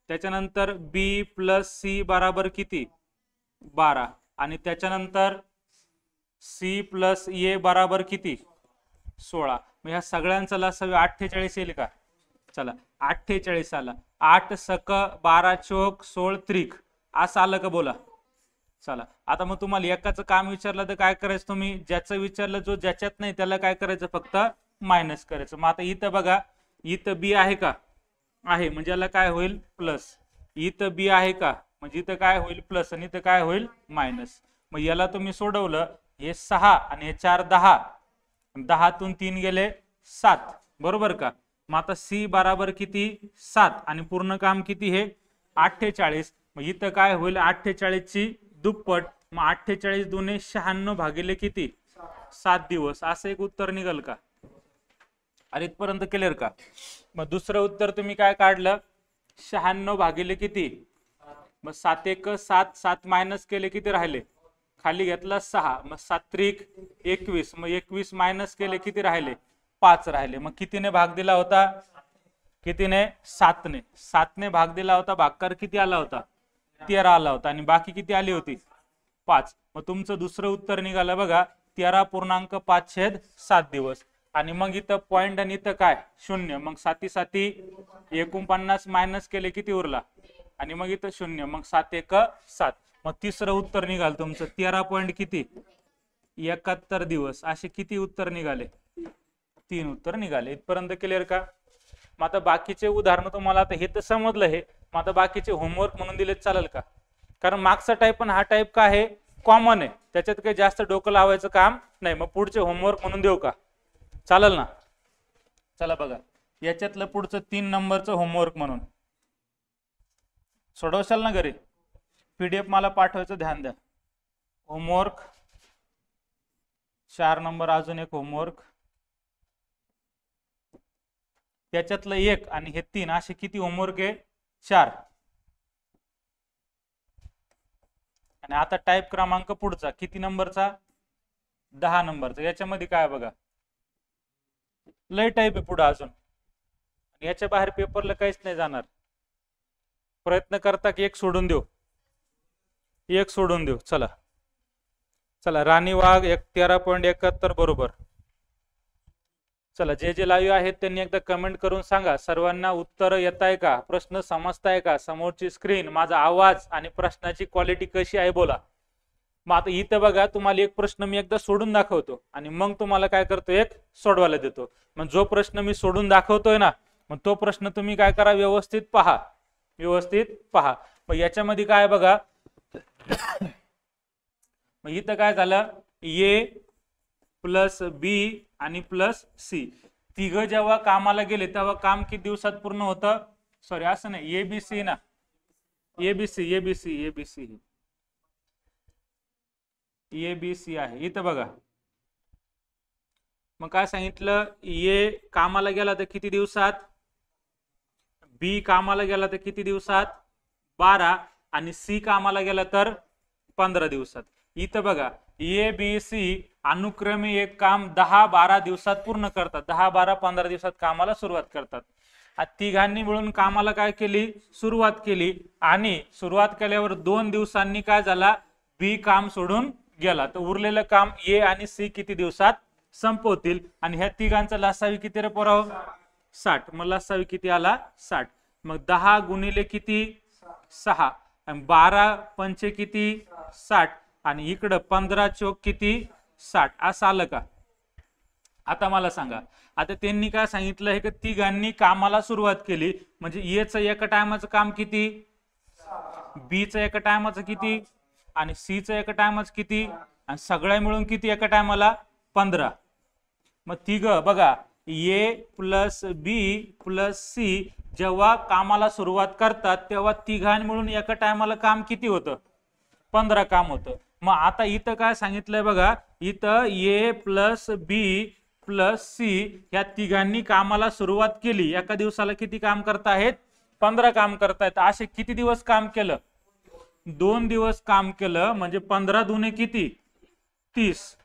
त्याच्यानंतर बी प्लस सी बराबर किती? 12. आणि त्याच्यानंतर सी प्लस ए बराबर किती? 16. मग ह्या सगळ्यांचा लसावी 48 येईल का? चला 48 आला. 8 सक 12 चोक 16 त्रिक असं आलं का? बोला. चला आता मग तुम्हाला एकाचं काम विचारलं तर काय करायचं? तुम्ही ज्याचं विचारलं, जो ज्याच्यात नाही त्याला काय करायचं? फक्त मायनस करायचं. मग आता इथं बघा, इथं बी आहे का? आहे. म्हणजे याला काय होईल? प्लस. इथं बी आहे का? म्हणजे इथं काय होईल? प्लस. आणि इथं काय होईल? मायनस. मग याला तुम्ही सोडवलं, हे 6 आणि हे 4 10. 10तून 3 गेले 7. बरोबर का? मग आता सी बराबर किती? 7. आणि पूर्ण काम किती? हे 48. मग इथं काय होईल? 48 ची दुप्पट. मग 48 दुने 96 भागिले किती? 7 दिवस. असं एक उत्तर निघाल का? अरे इथपर्यंत क्लिअर का? मग दुसरं उत्तर तुम्ही काय काढलं? 96 भागिले किती? मग 7 1 7. 7 मायनस केले किती राहिले? खाली घेतला 6. मग 7 त्रिक 21. मग 21 मायनस केले किती राहिले? 5 राहिले. मग कितीने भाग दिला होता? कितीने? 7 ने. 7 ने भाग दिला होता. भागकार किती आला होता? 13 आला होता. आणि बाकी किती आली होती? 5. मग तुमचं दुसरं उत्तर निघालं बघा, 13.5/7 दिवस. आणि मग इथं पॉइंट आणि इथं काय? 0. मग 7 7 49 मायनस केले किती उरला? आणि मग इथं 0, मग 7 1 7. मग तिसरं उत्तर निघाल तुमचं 13 पॉईंट किती 71 दिवस. असे किती उत्तर निघाले 3 उत्तर निघाले. इथपर्यंत क्लिअर का? मग आता बाकीचे उदाहरण तुम्हाला आता हे तर समजलं हे. मग आता बाकीचे होमवर्क म्हणून दिले चालेल का? कारण मागचा टाईप पण हा टाईप का आहे कॉमन आहे, त्याच्यात काही जास्त डोकं लावायचं काम नाही. मग पुढचे होमवर्क म्हणून देऊ का? चालेल ना? चला बघा, याच्यातलं पुढचं 3 नंबरचं होमवर्क म्हणून सोडवशाल ना घरी? PDF मला पाठवायचं, ध्यान द्या. होमवर्क 4 नंबर, अजून एक होमवर्क. त्याच्यातलं 1 आणि हे 3, असे किती होमवर्क आहे 4. आणि आता टाईप क्रमांक पुढचा किती नंबरचा 10 नंबरचा. याच्यामध्ये काय बघा लय टाईप आहे पुढे अजून. याच्या बाहेर पेपरला काहीच नाही जाणार. प्रयत्न करता की एक सोडून देऊ, एक सोडून देऊ. चला चला, राणी वाघ 13.71 बरोबर. चला, जे जे लाईव्ह आहेत त्यांनी एकदा कमेंट करून सांगा सर्वांना उत्तर येत आहे का, प्रश्न समजताय का, समोरची स्क्रीन, माझा आवाज आणि प्रश्नाची क्वालिटी कशी आहे बोला. मग आता इथं बघा, तुम्हाला एक प्रश्न मी एकदा सोडून दाखवतो आणि मग तुम्हाला काय करतो एक सोडवायला देतो. मग जो प्रश्न मी सोडून दाखवतोय ना, मग तो प्रश्न तुम्ही काय करा व्यवस्थित पहा, व्यवस्थित पहा. मग याच्यामध्ये काय बघा, मग इथं काय झालं A प्लस B आणि प्लस C तिघ जेव्हा कामाला गेले तेव्हा काम किती दिवसात पूर्ण होतं? सॉरी असं नाही, ABC ना, ABC आहे इथं बघा. मग काय सांगितलं, A कामाला गेला तर किती दिवसात, B कामाला गेला तर किती दिवसात 12, आणि C कामाला गेला तर 15 दिवसात. इथं बघा ABC अनुक्रमे एक काम 10-12 दिवसात पूर्ण करतात, 10-12-15 दिवसात कामाला सुरुवात करतात. तिघांनी मिळून कामाला काय केली, सुरुवात केली, आणि सुरुवात केल्यावर 2 दिवसांनी काय झाला, B काम सोडून गेला. तर उरलेलं काम A आणि C किती दिवसात संपवतील. आणि ह्या तिघांचा लसावी किती रे पोराव 60. मग लसावी किती आला 60. मग 10 गुणिले किती 6, 12 पंचे किती 60, आणि इकडं 15 चोक किती 60. असं आलं का? आता मला सांगा, आता त्यांनी काय सांगितलं आहे की तिघांनी कामाला सुरुवात केली, म्हणजे Aचं एका टायमाचं काम किती, Bचं एका टायमाचं किती, आणि Cचं एका टायमाचं किती, आणि सगळ्या मिळून किती एका टायमाला 15. मग तिघ बघा A plus B plus C जेव्हा कामाला सुरुवात करतात तेव्हा तिघांनी मिळून एका टायमाला काम किती होतं, 15 काम होतं. मग आता इथं काय सांगितलंय बघा, इथं A plus B plus C ह्या तिघांनी कामाला सुरुवात केली, एका दिवसाला किती काम करतायत 15 काम करतायत. असे किती दिवस काम केलं, 2 दिवस काम केलं, म्हणजे 15 दुने किती 30.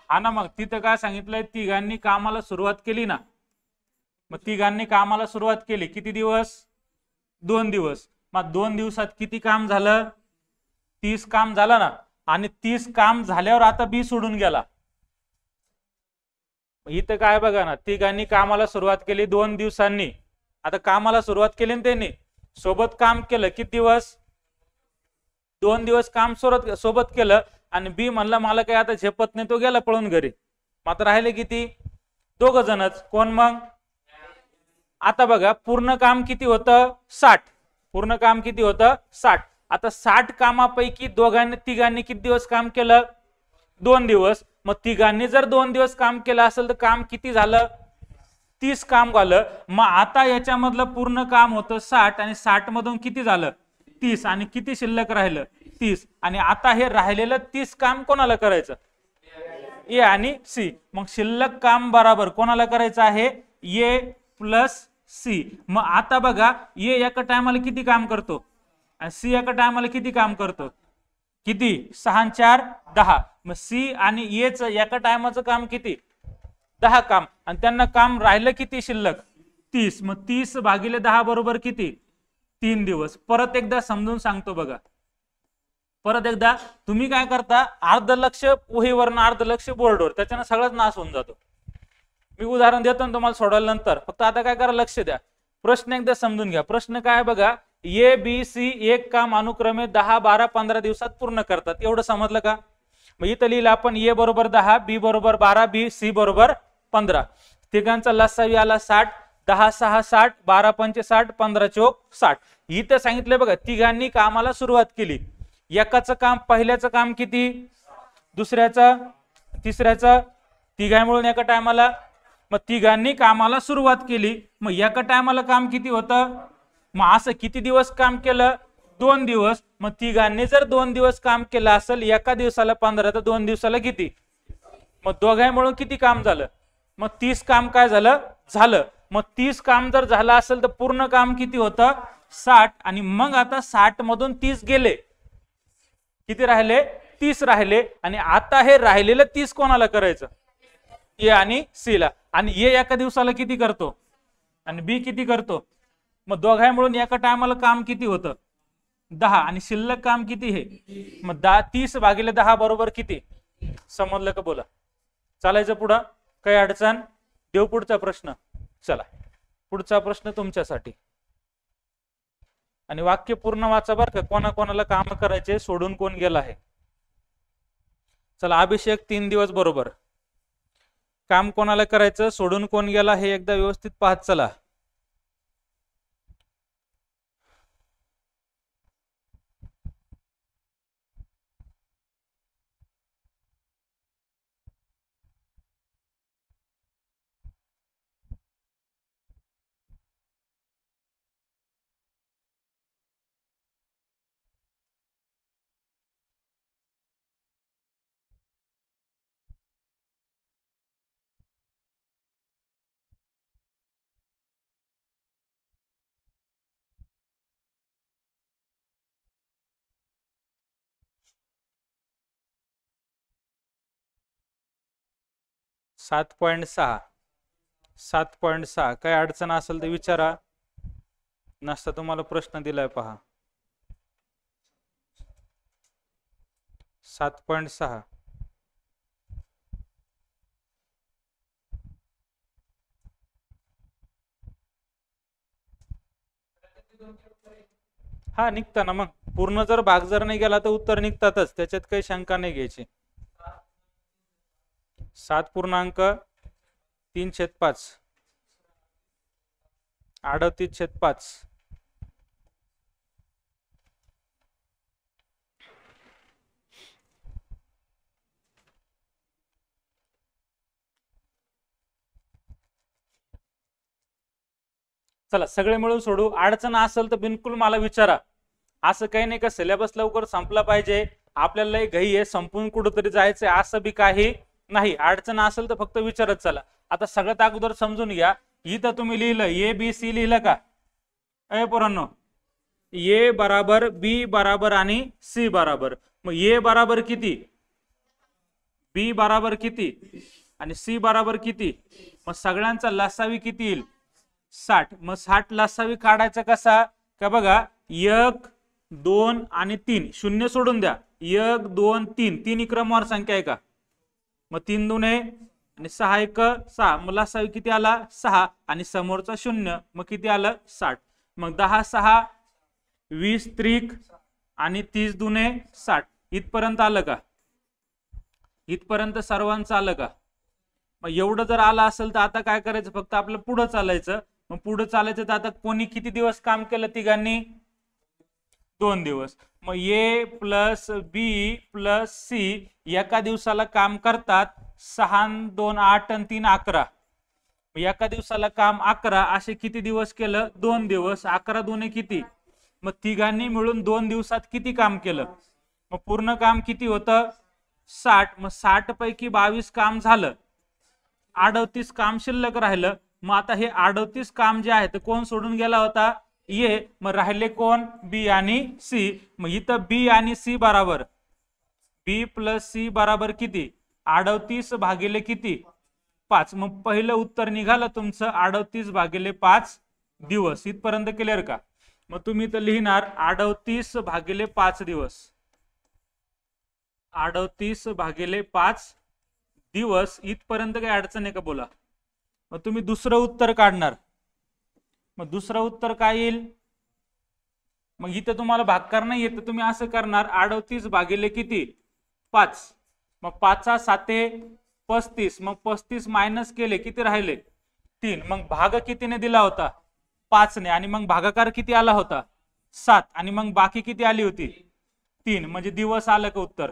हा ना, मग तिथं काय सांगितलंय, तिघांनी कामाला सुरुवात केली ना, मग तिघांनी कामाला सुरुवात केली किती दिवस 2 दिवस. मग 2 दिवसात किती काम झालं 30 काम झालं ना, आणि 30 काम झाल्यावर आता B सोडून गेला. इथं काय बघा ना, तिघांनी कामाला सुरुवात केली 2 दिवसांनी, आता कामाला सुरुवात केली ना त्यांनी, सोबत काम केलं किती दिवस 2 दिवस काम सोबत केलं, आणि B म्हणला मला काय आता झेपत नाही, तो गेला पळून घरी. मात्र राहिले किती 2 जणच, कोण मग, आता बघा पूर्ण काम किती होतं 60, पूर्ण काम किती होतं 60. आता 60 कामापैकी तिघांनी किती दिवस काम केलं 2 दिवस. मग तिघांनी जर 2 दिवस काम केलं असेल तर काम किती झालं 30 काम झालं. मग आता याच्यामधलं पूर्ण काम होतं 60, आणि 60 मधून किती झालं 30, आणि किती शिल्लक राहिलं 30. आणि आता हे राहिलेलं 30 काम कोणाला करायचं, A आणि C. मग शिल्लक काम बरोबर कोणाला करायचं आहे, A प्लस C. मग आता बघा A एका टायमाला किती काम करतो, आणि C एका टायमाला किती काम करतो, किती 6 आणि 4 10. मग C आणि A चं एका टायमाचं काम किती 10 काम, आणि त्यांना काम राहिलं किती शिल्लक 30. मग 30 भागिले 10 बरोबर किती 3 दिवस. परत एकदा समजून सांगतो बघा, परत एकदा तुम्ही काय करता, अर्ध लक्ष वहीवरनं अर्ध लक्ष बोर्डवर, त्याच्यानं सगळंच नाश होऊन जातो. मी उदाहरण देतो ना तुम्हाला सोडवलं नंतर, फक्त आता काय करा, लक्ष द्या, प्रश्न एकदा समजून घ्या. प्रश्न काय बघा, ए बी सी एक काम अनुक्रमे 10, 12, 15 दिवसात पूर्ण करतात. एवढं समजलं का? मग इथं लिहिलं आपण ए बरोबर 10, बी बरोबर 12, बी सी बरोबर 15. तिघांचा लसावी आला 60, 10 6 60, 12 पंचे 60, 15 चौक 60. इथं सांगितलं बघा, तिघांनी कामाला सुरुवात केली. एकाचं काम, पहिल्याचं काम किती, दुसऱ्याचं, तिसऱ्याचं, तिघां मिळून एका टायमाला. मग तिघांनी कामाला सुरुवात केली, मग एका टायमाला काम किती होतं, मग असं किती दिवस काम केलं, 2 दिवस. मग तिघांनी जर 2 दिवस काम केलं असेल, एका दिवसाला 15 तर 2 दिवसाला किती, मग दोघांनी मिळून किती काम झालं, मग 30 काम काय झालं, झालं. मग 30 काम जर झालं असेल तर पूर्ण काम किती होतं, 60. आणि मग आता 60 मधून 30 गेले, किती राहिले, 30 राहिले. आणि आता हे राहिलेलं 30 कोणाला करायचं, ए आणि सी ला. आणि ए एका दिवसाला किती करतो आणि बी किती करतो, मग दोघांनी मिळून एका टायमाला काम किती होतं, 10. आणि शिल्लक काम किती हे, मग 30 भागिले 10 बरोबर किती, समजलं का? बोला. चालायचं पुढं, काही अडचण, देऊ पुढचा प्रश्न. चला, पुढचा प्रश्न तुमच्यासाठी. आणि वाक्य पूर्ण वाचा बरं का, कोणाकोणाला काम करायचे, सोडून कोण गेला आहे. चला, अभिषेक 3 दिवस बरोबर. काम कोणाला करायचं, सोडून कोण गेला, हे एकदा व्यवस्थित पाहत चला. सात 7.6 काय अडचण असेल तर विचारा, नसता तुम्हाला प्रश्न दिलाय पहा. 7.6 हा निघता ना, मग पूर्ण जर भाग जर नाही गेला तर उत्तर निघतातच, त्याच्यात काही शंका नाही घ्यायची. 7.3/5 38/5. चला, सगळे मिळून सोडू. अडचण असेल तर बिलकुल मला विचारा. असं काही नाही का सिलेबस लवकर संपला पाहिजे, आपल्याला घाई आहे, संपून कुठंतरी जायचंय, असं बी काही नाही. अडचण असेल तर फक्त विचारत चला. आता सगळ्यात अगोदर समजून घ्या, इथं तुम्ही लिहिलं ए बी सी लिहिलं का, ए पोरांनो, ए बराबर बी बराबर आणि सी बराबर. मग ए बराबर किती, बी बराबर किती आणि सी बराबर किती, मग सगळ्यांचा लसावी किती येईल, 60. मग 60 लसावी काढायचा कसा का बघा, 1 2 आणि 3 शून्य सोडून द्या, 1 2 3 3 क्रमवार संख्या आहे का, मग 3 दुने आणि 6 1 6, मग लसावी किती आला 6 आणि समोरचा 0, मग किती आलं 60. मग 10 6 20 त्रिक आणि 30 दुने 60. इथपर्यंत आलं का, इथपर्यंत सर्वांचं आलं का. मग एवढं जर आलं असेल तर आता काय करायचं, फक्त आपलं पुढे चालायचं. मग पुढे चालायचं तर आता कोणी किती दिवस काम केलं, तिघांनी 2 दिवस. मग ए प्लस बी प्लस सी एका दिवसाला काम करतात 6 2 8 आणि 3 11. एका दिवसाला काम 11, असे किती दिवस केलं, 2 दिवस. 11 दुने किती, मग तिघांनी मिळून 2 दिवसात किती काम केलं, मग पूर्ण काम किती होतं 60. मग 60 पैकी 22 काम झालं, 38 काम शिल्लक राहिलं. मग आता हे 38 काम जे आहे ते कोण सोडून गेला होता, ए. मग राहिले कोण, बी आणि सी. मग इथं बी आणि सी बराबर, बी प्लस सी बराबर किती, 38 भागिले किती 5. मग पहिलं उत्तर निघालं तुमचं 38 भागिले 5 दिवस. इथपर्यंत क्लिअर का. मग तुम्ही तर लिहिणार 38 भागिले 5 दिवस, 38 भागिले 5 दिवस. इथपर्यंत काही अडचण आहे का, बोला. मग तुम्ही दुसरं उत्तर काढणार. मग दुसरं उत्तर काय येईल? मग इथं तुम्हाला भागाकार नाही येत, तुम्ही असं करणार 38 भागिले किती 5. मग 5 7 35. मग 35 मायनस केले किती राहिले 3. मग भाग कितीने दिला होता 5 ने. आणि मग भागाकार किती आला होता 7. आणि मग बाकी किती आली होती 3. म्हणजे दिवस आलं का उत्तर?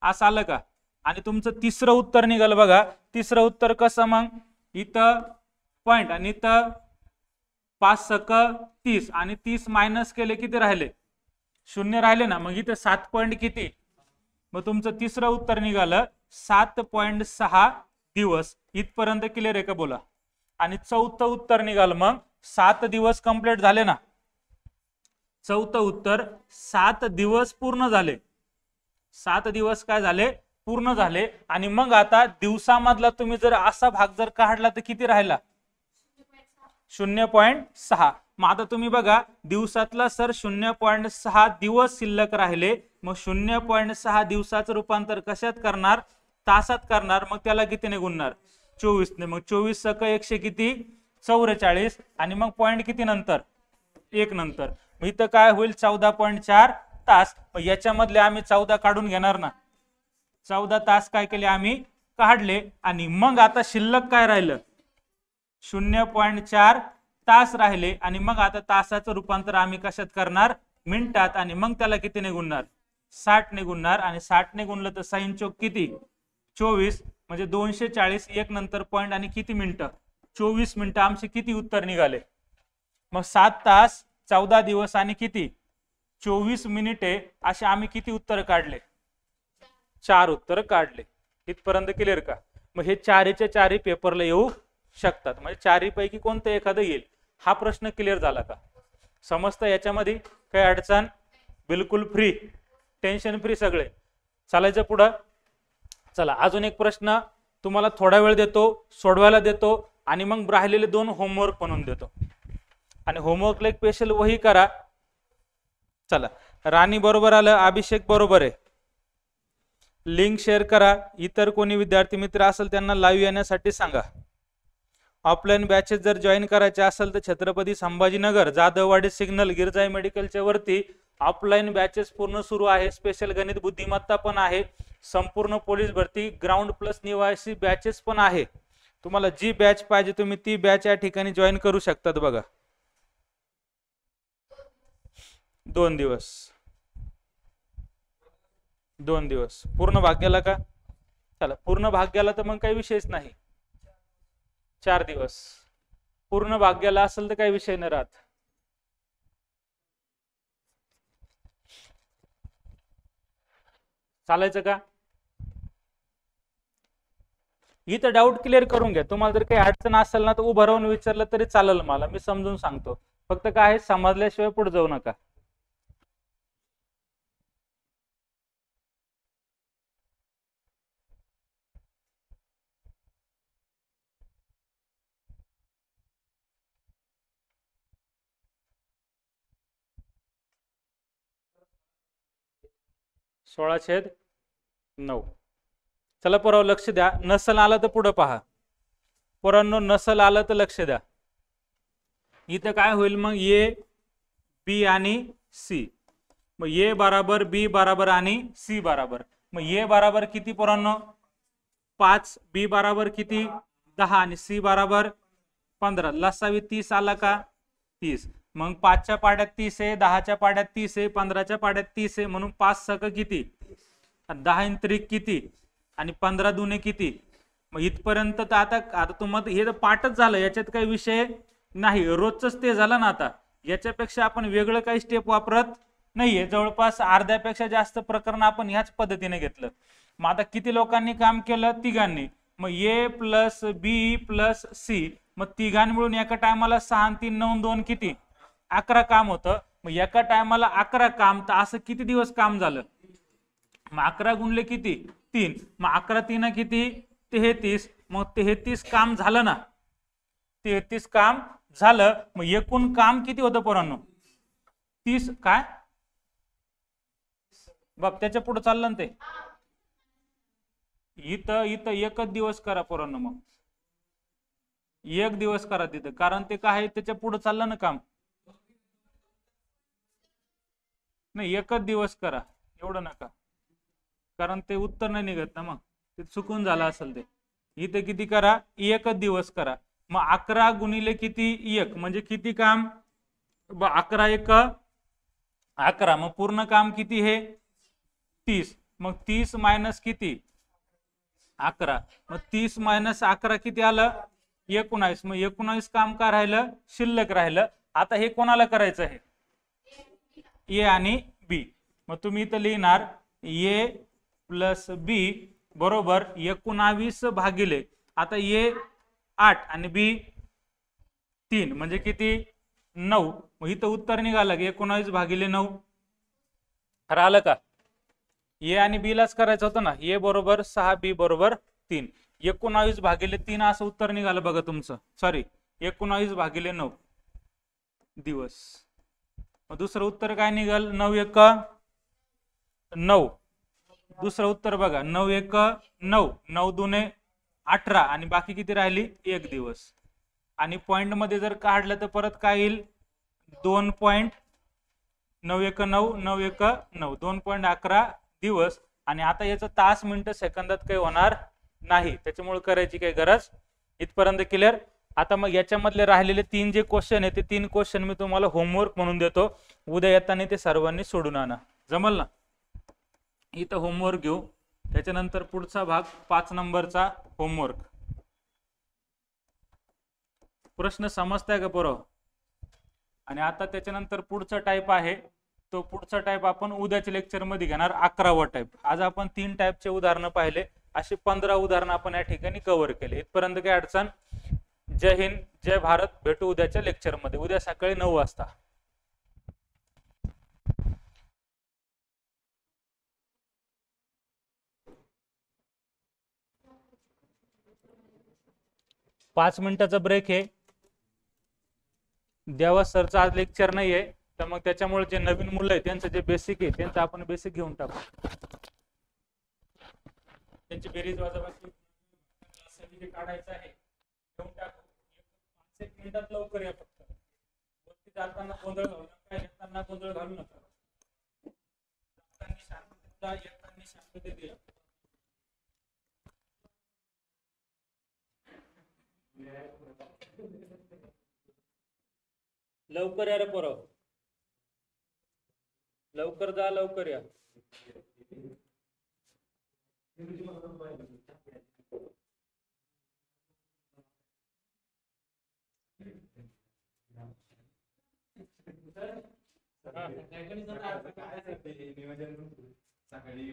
असं आलं का? आणि तुमचं तिसरं उत्तर निघालं बघा. तिसरं उत्तर कसं? मग इथं पॉइंट आणि इथं 5 सक 30 आणि 30 मायनस केले किती राहिले 0 राहिले ना. मग इथं 7 पॉइंट किती? मग तुमचं तिसरं उत्तर निघालं 7.6 दिवस. इथपर्यंत क्लिअर आहे का बोला? आणि चौथं उत्तर निघालं मग 7 दिवस कंप्लीट झाले ना. चौथं उत्तर 7 दिवस पूर्ण झाले. 7 दिवस काय झाले पूर्ण झाले. आणि मग आता दिवसामधला तुम्ही जर असा भाग जर काढला तर किती राहिला 0.6. मग आता तुम्ही बघा दिवसातला सर 0.6 दिवस शिल्लक राहिले. मग 0.6 दिवसाचं रूपांतर कशात करणार? तासात करणार. मग त्याला कितीने गुणणार 24 ने. मग 24 सक 100 किती 44. आणि मग पॉइंट किती नंतर 1 नंतर. मग इथं काय होईल 14.4 तास. मग याच्यामधले आम्ही 14 काढून घेणार ना. 14 तास काय केले आम्ही काढले. आणि मग आता शिल्लक काय राहिलं 0.4 तास राहिले. आणि मग आता तासाचं रूपांतर आम्ही कशात करणार मिनिटात. आणि मग त्याला कितीने गुणणार 60 ने गुणणार. आणि 60 ने गुणलं तर 6 चौक किती 24. म्हणजे 240. 1 नंतर पॉइंट आणि किती मिनिटं 24 मिनिटं. आमचे किती उत्तर निघाले? मग 7 तास 14 दिवस आणि किती 24 मिनिटे असे आम्ही किती उत्तर काढले 4 उत्तर काढले. इथपर्यंत क्लिअर का? मग हे चारीच्या चारी पेपरला येऊ शकतात. म्हणजे चारी पैकी कोणतं एखादं येईल. हा प्रश्न क्लिअर झाला का? समजतं याच्यामध्ये काही अडचण? बिलकुल फ्री, टेन्शन फ्री सगळे. चालायचं पुढं. चला अजून एक प्रश्न तुम्हाला थोडा वेळ देतो, सोडवायला देतो आणि मग राहिलेले 2 होमवर्क बनवून देतो. आणि होमवर्कला एक स्पेशल वही करा. चला राणी बरोबर आलं, अभिषेक बरोबर आहे. लिंक शेअर करा. इतर कोणी विद्यार्थी मित्र असेल त्यांना लाईव्ह येण्यासाठी सांगा. ऑफलाईन बॅचेस जर जॉईन करायचे असेल तर छत्रपती संभाजीनगर जाधववाडी सिग्नल गिरजाई मेडिकलच्या वरती ऑफलाईन बॅचेस पूर्ण सुरू आहे. स्पेशल गणित बुद्धिमत्ता पण आहे. संपूर्ण पोलीस भरती ग्राउंड प्लस निवासी बॅचेस पण आहे. तुम्हाला जी बॅच पाहिजे तुम्ही ती बॅच या ठिकाणी जॉईन करू शकतात. बघा 2 दिवस 2 दिवस पूर्ण भाग्याला का? चला पूर्ण भाग्याला तर मग काही विषयच नाही. 4 दिवस पूर्ण भाग्याला असेल तर काही विषय नाही राहत. चालायचं का? इथं डाऊट क्लिअर करून घ्या. तुम्हाला जर काही अडचण असेल ना तर उभं राहून विचारलं तरी चालेल, मला मी समजून सांगतो. फक्त काय समजल्याशिवाय पुढे जाऊ नका. सोळा छेद 9. चला पोराव लक्ष द्या. नसल आलं तर पुढे पहा. पोरांनो नसल आलं तर लक्ष द्या. इथं काय होईल मग ए बी आणि सी. मग ए बराबर बी बराबर आणि सी बराबर. मग ए बराबर किती पोरांनो 5, बी बराबर किती 10 आणि सी बराबर 15. लसावी 30 आला का 30. मग 5च्या पाड्यात 30 आहे, 10च्या पाड्यात 30 आहे, 15च्या पाड्यात 30 आहे. म्हणून 5 सक किती 10 त्रिक किती आणि 15 दुने किती. मग इथपर्यंत तर आता तुम्हाला हे तर पाठच झालं, याच्यात काही विषय नाही. रोजच ते झालं ना. आता याच्यापेक्षा आपण वेगळं काही स्टेप वापरत नाहीये. जवळपास अर्ध्यापेक्षा जास्त प्रकरण आपण ह्याच पद्धतीने घेतलं. मग आता किती लोकांनी काम केलं? तिघांनी. मग ए प्लस बी प्लस सी. मग तिघांनी मिळून एका टायमाला 6 आणि 3 9 2 किती 11 काम होतं. मग एका टायमाला 11 काम, तर असं किती दिवस काम झालं? मग 11 गुणले किती 3. मग 11 3 किती 33. मग 33 काम झालं ना. 33 काम झालं. मग एकूण काम किती होतं पोरांनो 30 काय बाप त्याच्या पुढे चाललं ना ते. इथं एकच दिवस करा पोरांनो. मग एक दिवस करा तिथं, कारण ते काय आहे त्याच्या पुढे चाललं ना काम. नाही, एकच दिवस करा, एवढं नका, कारण ते उत्तर नाही निघत ना, मग ते चुकून झालं असेल ते. इथे किती करा, एकच दिवस करा. मग 11 गुणिले किती, 1 म्हणजे किती काम, 11 एक 11, मग पूर्ण काम किती हे 30. मग 30 मायनस किती 11, मग 30 मायनस 11 किती आलं 19. मग 19 काम का राहिलं, शिल्लक राहिलं. आता हे कोणाला करायचं आहे, ए आणि बी. मग तुम्ही इथं लिहिणार ए प्लस बी बरोबर 19 भागिले, आता ए 8 आणि बी 3 म्हणजे किती 9. मग इथं उत्तर निघालं की 19 भागिले 9. खरं आलं का, ए आणि बी लाच करायचं होतं ना, ए बरोबर 6 बी बरोबर 3. 19 भागिले 3 असं उत्तर निघालं बघा तुमचं, सॉरी 19 भागिले 9 दिवस. मग दुसरं उत्तर काय निघाल, 9 एक 9. दुसरं उत्तर बघा 9 एक 9, 9 दुने 18 आणि बाकी किती राहिली 1 दिवस. आणि पॉइंट मध्ये जर काढलं तर परत काय येईल 2 पॉइंट 9 एक 9, 9 एक 9, 2.11 दिवस. आणि आता याचं तास मिनिट सेकंदात काही होणार नाही, त्याच्यामुळे करायची काही गरज. इथपर्यंत क्लिअर. आता मग याच्यामधले राहिलेले 3 जे क्वेश्चन आहे ते 3 क्वेश्चन मी तुम्हाला होमवर्क म्हणून देतो, उद्या येताना ते सर्वांनी सोडून आणा, जमल ना. इथं होमवर्क घेऊ, त्याच्यानंतर पुढचा भाग 5 नंबरचा होमवर्क. प्रश्न समजताय का पोरं. आणि आता त्याच्यानंतर पुढचा टाईप आहे, तो पुढचा टाईप आपण उद्याच्या लेक्चर मध्ये घेणार, 11वा टाईप. आज आपण 3 टाईपचे उदाहरणं पाहिले, असे 15 उदाहरणं आपण या ठिकाणी कव्हर केले. इथपर्यंत काय अडचण. जय हिंद, जय भारत. भेटू उद्याच्या लेक्चर मध्ये, उद्या सकाळी 9 वाजता. 5 मिनिटाचा ब्रेक आहे. देवा सरचा आज लेक्चर नाही आहे, तर मग त्याच्यामुळे जे नवीन मुलं आहे त्यांचं जे बेसिक आहे त्यांचं आपण बेसिक घेऊन टाकू, त्यांची बेरीज वजाबाकी जे काढायचं आहे घेऊन टाकू. 5 मिनिटात लवकर या, फक्त वरती जाताना गोंधळ घालू नका, येताना गोंधळ घालू नका. शांतता, येताना शांततेत या. लवकर या रे पोरं, लवकर जा, लवकर या. सकाळी